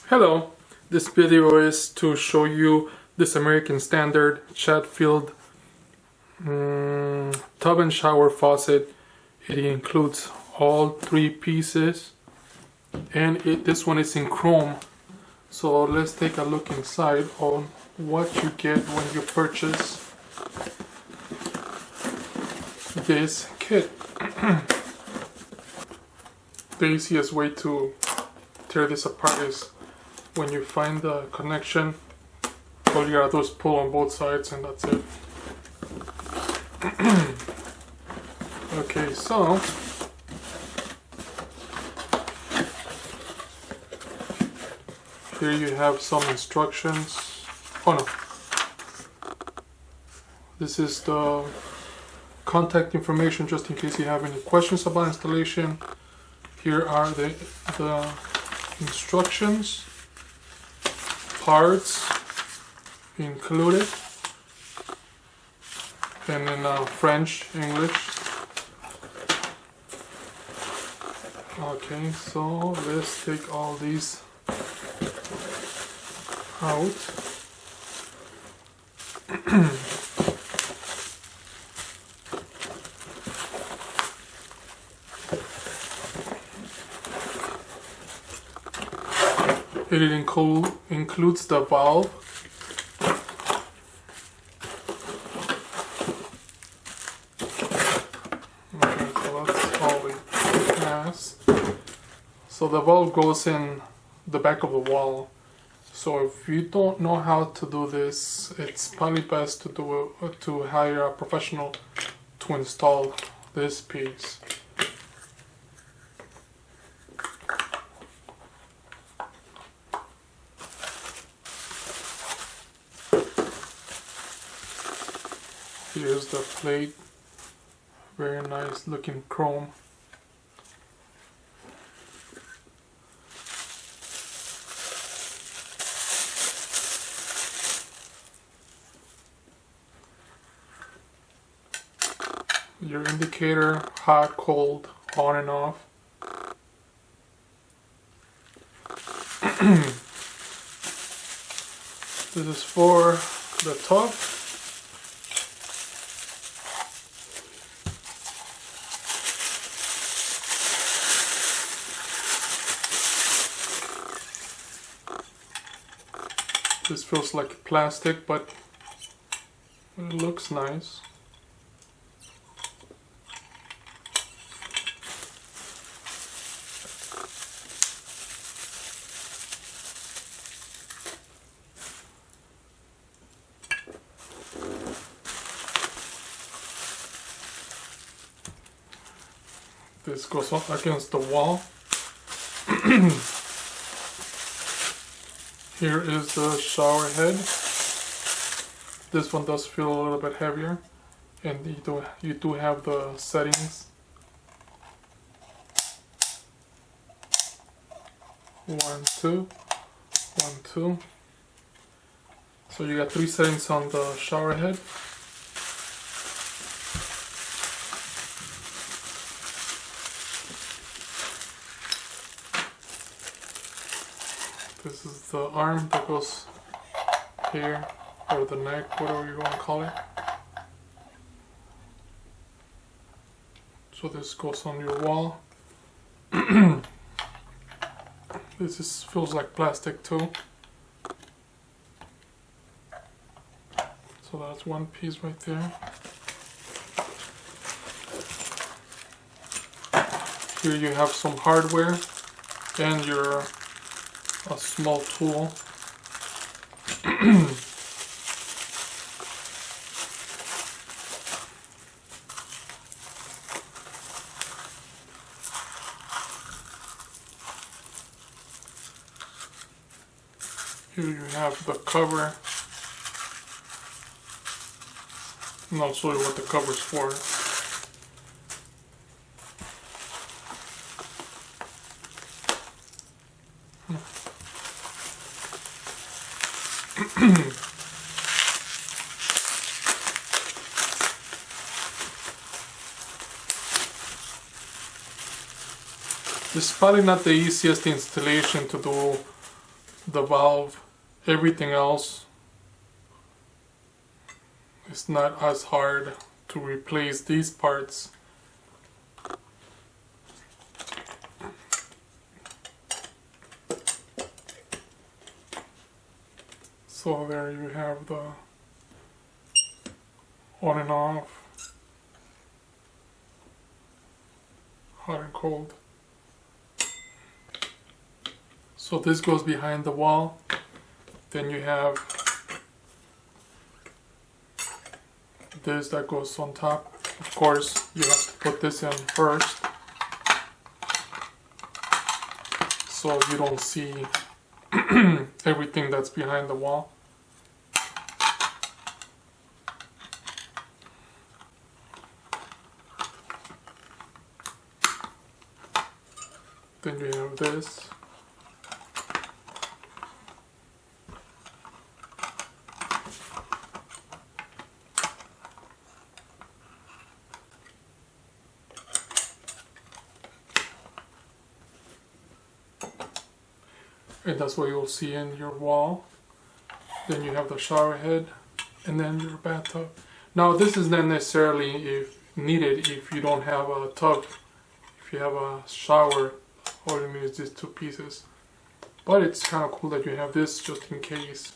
Hello, this video is to show you this American Standard Chatfield tub and shower faucet. It includes all three pieces and this one is in chrome. So let's take a look inside on what you get when you purchase this kit. The easiest way to tear this apart is when you find the connection, all you gotta do is pull on both sides and that's it. Okay, so here you have some instructions. Oh no, this is the contact information just in case you have any questions about installation. Here are the instructions, parts included, and in French, English. Okay, so let's take all these out. It includes the valve, okay, so that's all it has. So the valve goes in the back of the wall. So if you don't know how to do this, it's probably best to hire a professional to install this piece. Here's the plate, very nice looking chrome. Your indicator, hot, cold, on and off. This is for the tub. This feels like plastic, but it looks nice. This goes up against the wall. Here is the shower head. This one does feel a little bit heavier, and you do have the settings. 1, 2, 1, 2. So you got 3 settings on the shower head. This is the arm that goes here, or the neck, whatever you want to call it. So this goes on your wall. This feels like plastic too. So that's one piece right there. Here you have some hardware and a small tool. Here you have the cover. And I'll show you what the cover's for. This is probably not the easiest installation to do the valve. Everything else is not as hard to replace these parts. So there you have the on and off, hot and cold. So this goes behind the wall. Then you have this that goes on top. Of course, you have to put this in first so you don't see everything that's behind the wall. Then you have this. And that's what you'll see in your wall. Then you have the shower head, and then your bathtub. Now this is not necessarily if needed if you don't have a tub. If you have a shower, all you need is these two pieces. But it's kind of cool that you have this just in case.